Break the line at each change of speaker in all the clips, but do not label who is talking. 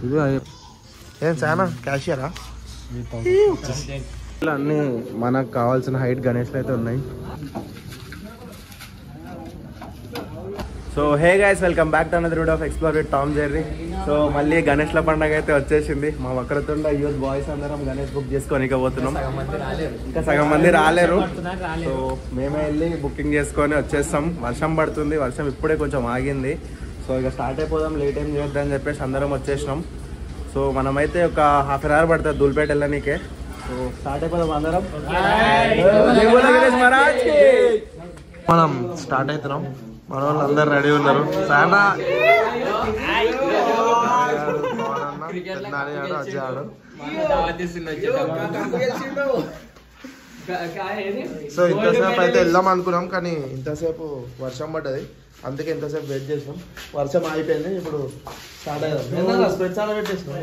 ఇది ఏం చాలా క్యాషియరా అన్నీ మనకు కావాల్సిన హైట్ గణేష్లు అయితే ఉన్నాయి. So hey guys, welcome back to another video of explore with Tom Jerry. So మళ్ళీ గణేష్ల పండుగ అయితే వచ్చేసింది. మా వక్రతుండ యూత్ బాయ్స్ అందరం గణేష్ బుక్ చేసుకొని పోతున్నాం. ఇంకా సగం మంది రాలేరు. సో మేమే వెళ్ళి బుకింగ్ చేసుకొని వచ్చేస్తాం. వర్షం పడుతుంది, వర్షం ఇప్పుడే కొంచెం ఆగింది. సో ఇక స్టార్ట్ అయిపోదాం, లేట్ ఏం చేయొద్దని చెప్పేసి అందరం వచ్చేసినాం. సో మనమైతే ఒక హాఫ్ అన్ అవర్ పడుతుంది ధూల్పేట వెళ్ళనీకే. సో స్టార్ట్ అయిపోదాం అందరం. మనం స్టార్ట్ అవుతున్నాం. మన వాళ్ళు అందరు రెడీ ఉన్నారు. సానా సో ఇంతసేపు అయితే వెళ్దాం అనుకున్నాం, కానీ ఇంతసేపు వర్షం పడ్డది, అందుకే ఇంతసేపు వెయిట్ చేసినాం. వర్షం అయిపోయింది, ఇప్పుడు స్టార్ట్ అయ్యాం. స్పెట్స్ చాలా పెట్టేసినాం.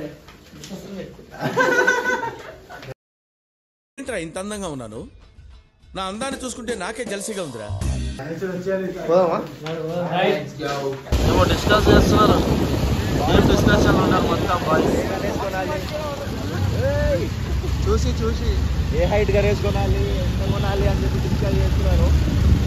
ఇంత అందంగా ఉన్నాను, నా అందాన్ని చూసుకుంటే నాకే జలసిగా ఉందిరా.
ఏమో డిస్కస్ చేస్తున్నారు, ఏం డిస్కషన్ ఉన్నారు మొత్తం బాయ్స్. చూసి
ఏ హైట్ గణేష్ కొనాలి, ఎంత కొనాలి అని చెప్పి డిస్కస్ చేస్తున్నారు.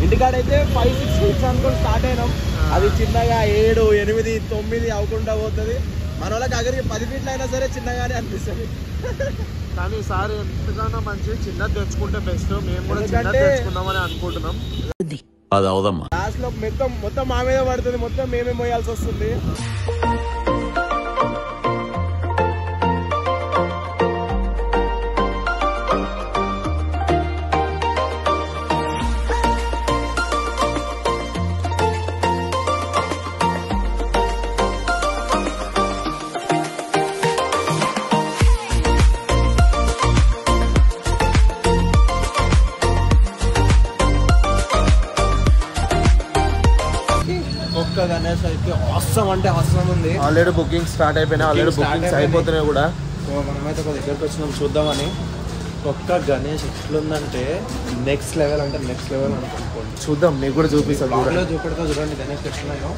ఇంటికాడైతే 5-6 ఫీట్స్ అనుకుని స్టార్ట్ అయినాం. అది చిన్నగా 7, 8, 9 అవ్వకుండా పోతుంది. మన వాళ్ళకి అగరికి 10 ఫీట్లు అయినా సరే చిన్నగానే అనిపిస్తుంది.
కానీ ఈసారి ఎంతగానో మంచి చిన్నది తెచ్చుకుంటే బెస్ట్. మేము కూడా చిన్నది తెచ్చుకుందామని అనుకుంటున్నాం.
అది అవదమ్మా,
లాస్ట్ లో మొత్తం మా మీద పడుతుంది, మొత్తం మేమే మోయాల్సి వస్తుంది. గణేష్ అయితే అవసరం అంటే అవసరం ఉంది.
ఆల్రెడీ బుకింగ్ స్టార్ట్ అయిపోయినాయి, ఆల్రెడీ బుకింగ్స్ అయిపోతున్నాయి కూడా.
సో మనమైతే ఒక దగ్గరకు వచ్చినాం చూద్దామని. ఒక్క గణేష్ ఎట్లుందంటే నెక్స్ట్ లెవెల్ అంటే నెక్స్ట్ లెవెల్ అనుకోండి.
చూద్దాం, మీకు కూడా చూపిస్తాం.
చూపెడతా చూడండి గణేష్ ఎట్లున్నాయో.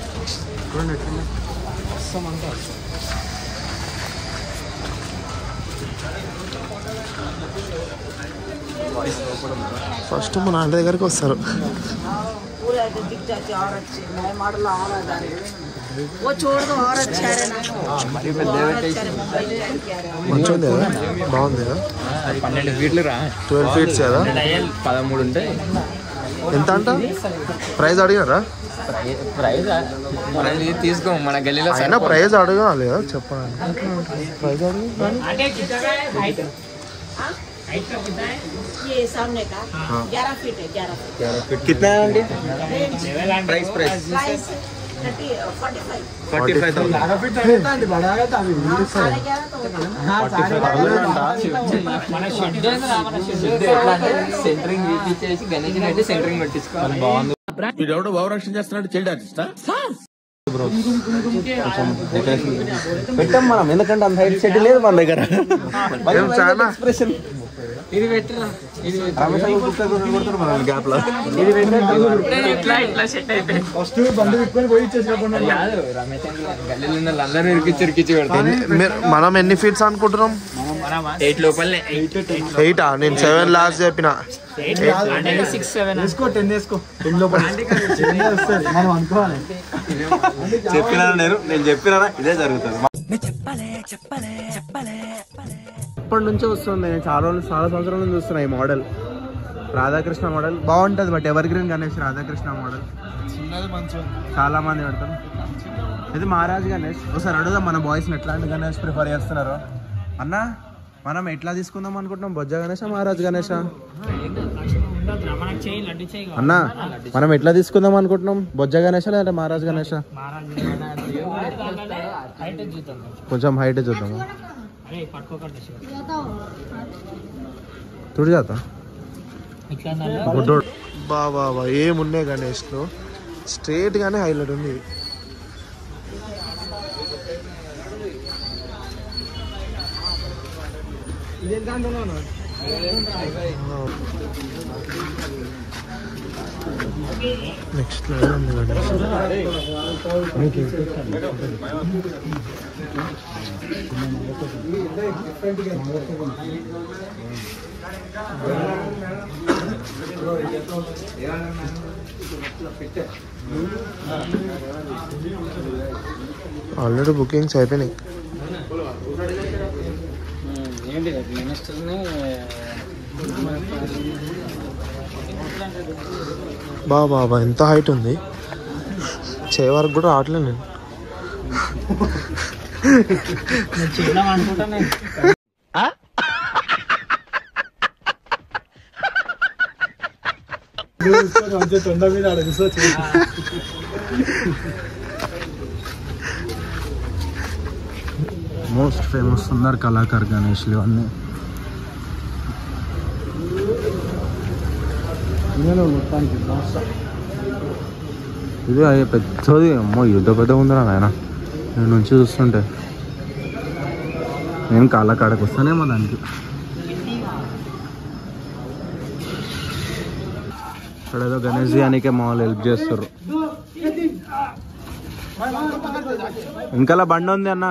చూడండి ఎట్లున్నాయి, అవసరం అంటే అవసరం.
ఫస్ట్ మన నాన్న దగ్గరికి వస్తారు. మంచిగా ఉంది కదా, బాగుంది కదా.
12 ఫీట్లు రా,
12 ఫీట్స్ కదా,
13 ఉంటాయి.
ఎంత అంట ప్రైజ్ అడిగారా?
ప్రైజ్ తీసుకో, మన గల్లీలో
అయినా ప్రైజ్ అడగాలి కదా, చెప్పాలి. ప్రైజ్ అడిగి
ये सामने का 11 फीट है, 11 फीट।
कितना है आंटी? Price
price
45,000. సెంటరింగ్ తీసేసి గణేష్ అయితే సెంటరింగ్ పెట్టించుకోవాలి. బాగుంది.
వీడెవడో భావరక్షణ చేస్తున్నాడు, చైల్డ్ ఆర్టిస్టా?
పెట్టాం మనం, ఎందుకంటే అంత హైట్ సెట్ లేదు మన దగ్గర. ఎక్స్ప్రెషన్ ఇది పెట్టరా, ఇది గ్యాప్ లో ఫస్ట్ బండి పెట్టుకొని పోయి ఇచ్చేసినప్పుడు రమేష్ గల్లీలో అందరూ ఇరికిచ్చి పెడతాను.
మనం ఎన్ని ఫీట్స్ అనుకుంటున్నాం?
8 లోపలనే.
8 నేను 7 లాస్ట్ చెప్పిన.
10 లోపల మనం అనుకోవాలి. నేను చెప్పినా ఇదే జరుగుతుంది.
ఇప్పటి నుంచే వస్తుంది, నేను చాలా సంవత్సరాల నుంచి చూస్తున్నా ఈ మోడల్. రాధాకృష్ణ మోడల్ బాగుంటుంది, but ever green Ganesh Radhakrishna model చాలా మంది పెడతారు. ఇది మహారాజ్ గణేష్. ఒకసారి అడుగుదాం మన బాయ్స్ని ఎట్లాంటి గణేష్ ప్రిఫర్ చేస్తున్నారు అన్న. మనం ఎట్లా తీసుకుందాం అనుకుంటున్నాం, బొజ్జ గణేష మహారాజ్ గణేష అన్న? మనం ఎట్లా తీసుకుందాం అనుకుంటున్నాం, బొజ్జ గణేష లేదంటే మహారాజ్ గణేష? కొంచెం హైట్ చూద్దాం. తుడి జాత బాబా ఏమున్నాయి గణేష్లో, స్ట్రేట్ గానే హైలైట్ ఉంది. నెక్స్ట్ లెవెల్ ఉంది గణేష్. ఆల్రెడీ బుకింగ్స్ అయిపోయినాయి. బాబా ఎంత హైట్ ఉంది, చేయ వరకు కూడా రావట్లేదు నేను. మోస్ట్ ఫేమస్ సుందర్ కళాకార్ గణేష్లు ఇవన్నీ. ఇది పెద్దది, అమ్మో యుద్ధ పెద్ద ఉందిరా నాయన. నేను నుంచి చూస్తుంటే నేను కాళ్ళకాడకు వస్తానేమో దానికి. ఇక్కడ ఏదో గణేష్ గానికే మా వాళ్ళు హెల్ప్ చేస్తారు. ఇంకలా బండి ఉంది అన్న,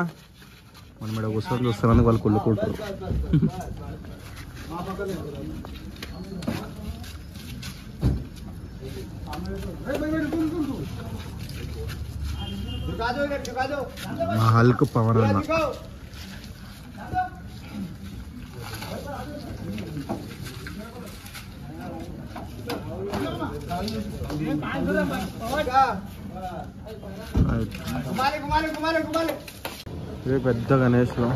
మనం ఇక్కడ కూర్చొని చూస్తారని వాళ్ళు కుళ్ళుకుంటారు. మా హల్క్ పవర్ అన్న. ఇది పెద్ద గణేష్లో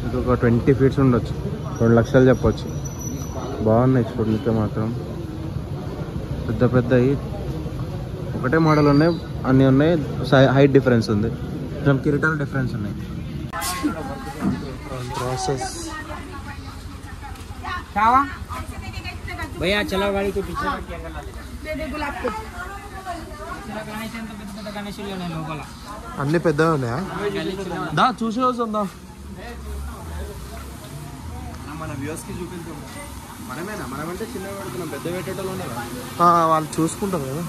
ఇది ఒక 20 feet ఉండొచ్చు, 2 లక్షలు చెప్పొచ్చు. బాగున్నాయి చూడనికే మాత్రం. పెద్ద పెద్దవి ఒకటే మోడల్ ఉన్నాయి, అన్నీ ఉన్నాయి. హైట్ డిఫరెన్స్ ఉంది, కొంచెం కిరీటాలు డిఫరెన్స్ ఉన్నాయి. ప్రాసెస్
भैया चलो गाड़ी के पीछे
అన్ని పెద్దగా ఉన్నాయా? దా చూసే వస్తుందా?
మన వ్యూస్కి చూపిద్దాం. మనమేనా? మనమంటే చిన్నగా పెడుతున్నాం, పెద్ద పెట్టేటోళ్ళనే.
వాళ్ళు చూసుకుంటారు కదా.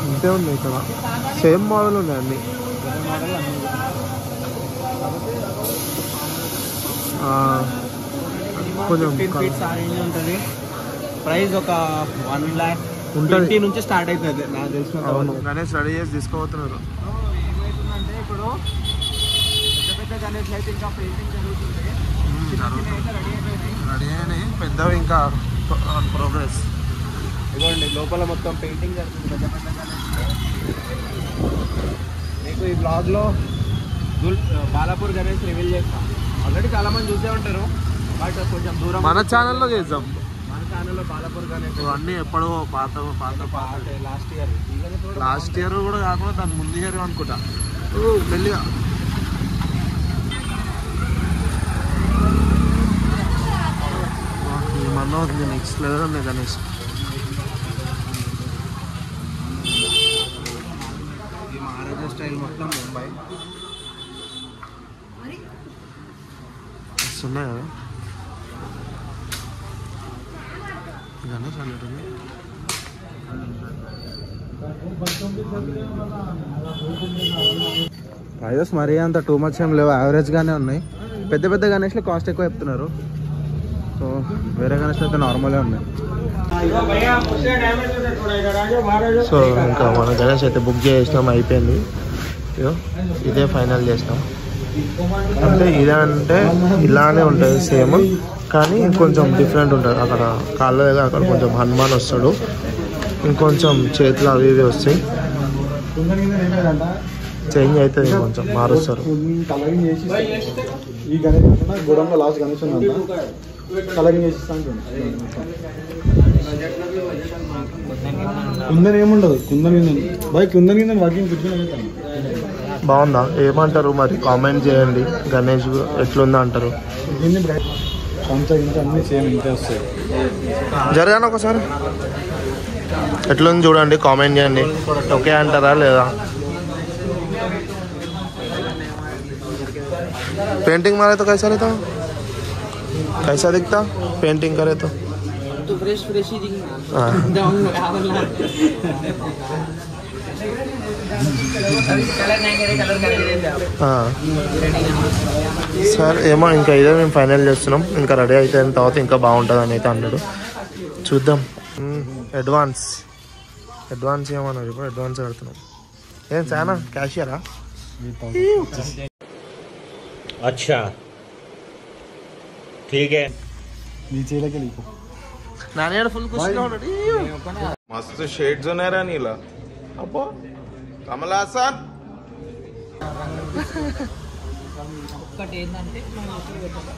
ఇంతే ఉన్నాయి ఇక్కడ, సేమ్ మోడల్ ఉన్నాయి అన్ని. కొంచెం
ఉంటుంది. ప్రైస్ ఒక 1 lakh
ఉంటుంది
నుంచి స్టార్ట్ అవుతుంది నాకు తెలిసిన.
అవును, గణేష్ రెడీ చేసి తీసుకోబోతున్నారు.
ఏమవుతుందంటే ఇప్పుడు పెద్ద పెద్ద గణేష్ అయితే ఇంకా పెయింటింగ్ జరుగుతుంది.
రెడీ అయినాయి, పెద్దవి ఇంకా ప్రోగ్రెస్.
ఇదిగోండి లోపల మొత్తం పెయింటింగ్ జరుగుతుంది పెద్ద పెద్ద గణేష్. మీకు ఈ బ్లాగ్లో బాలాపూర్ గణేష్ రివీల్ చేస్తాం. ఆల్రెడీ చాలా మంది చూసే ఉంటారు, బట్ కొంచెం దూరం.
మన ఛానల్లో చేద్దాం.
మన ఛానల్లో బాలాపూర్ గణేష్
అన్నీ ఎప్పుడో పాత లాస్ట్ ఇయర్ కూడా కాకుండా దాని ముందు ఇయర్ అనుకుంటా. మెల్లిగా మన ఉంది, నెక్స్ట్ లెవెల్ ఉంది గణేష్.
ఈ మహారాజా స్టైల్ మొత్తం ముంబై
ఉన్నాయి కదా గణేష్ అన్నట్టుంది. ప్రైజెస్ మరీ అంత టూ మచ్ ఏం లేవు, యావరేజ్గానే ఉన్నాయి. పెద్ద పెద్ద గణేష్లో కాస్ట్ ఎక్కువ చెప్తున్నారు. సో వేరే గణేష్లో అయితే నార్మల్గా ఉన్నాయి. సో ఇంకా మన గణేష్ అయితే బుక్ చేసినాం, అయిపోయింది. ఇదే ఫైనల్ చేసినాం. అంటే ఇదంటే ఇలానే ఉంటుంది సేమ్, కానీ ఇంకొంచెం డిఫరెంట్ ఉంటుంది. అక్కడ కాళ్ళ దగ్గర అక్కడ కొంచెం హనుమాన్ వస్తాడు, ఇంకొంచెం చేతులు అవి ఇవి వస్తాయి, చేంజ్ అవుతుంది, కొంచెం మారుస్తారు.
కలరింగ్ చేసి ఈ గణేష్ గోడంలో లాస్ట్ గణేష్ కలరింగ్ చేసి కుందని ఏముండదు. కుందని బాయ్ కుందని కింద వర్కింగ్ కూర్చొని
బాగుందా? ఏమంటారు మరి కామెంట్ చేయండి. గణేష్ ఎట్లుందా అంటారు.
అన్ని సేమ్ ఇంతే వస్తాయి.
జరగాను ఒకసారి ఎట్లుంది చూడండి, కామెంట్ చేయండి. ఓకే అంటారా లేదా? पेंटिंग मारे तो कैसा रहता, कैसा दिखता पेंटिंग करे तो
फ्रेश फ्रेश ही दिखना। సార్ ఏమో ఇంకా ఇదే మేము ఫైనల్ చేస్తున్నాం. ఇంకా రెడీ అయిపోయిన తర్వాత ఇంకా బాగుంటుంది అని అయితే అన్నాడు. చూద్దాం. అడ్వాన్స్ ఏమన్నారు ఇప్పుడు అడ్వాన్స్ కడుతున్నాం. ఏం చాలా క్యాషియరా?
अच्छा ठीक है.
నాన్న ఫుల్ ఖుషిగా ఉన్నాడు.
मस्त शेड्स होणार नीला अप्पा कमला हासन
ఒక్కటి ఏంటంటే మనం అసలు పెట్టాలి.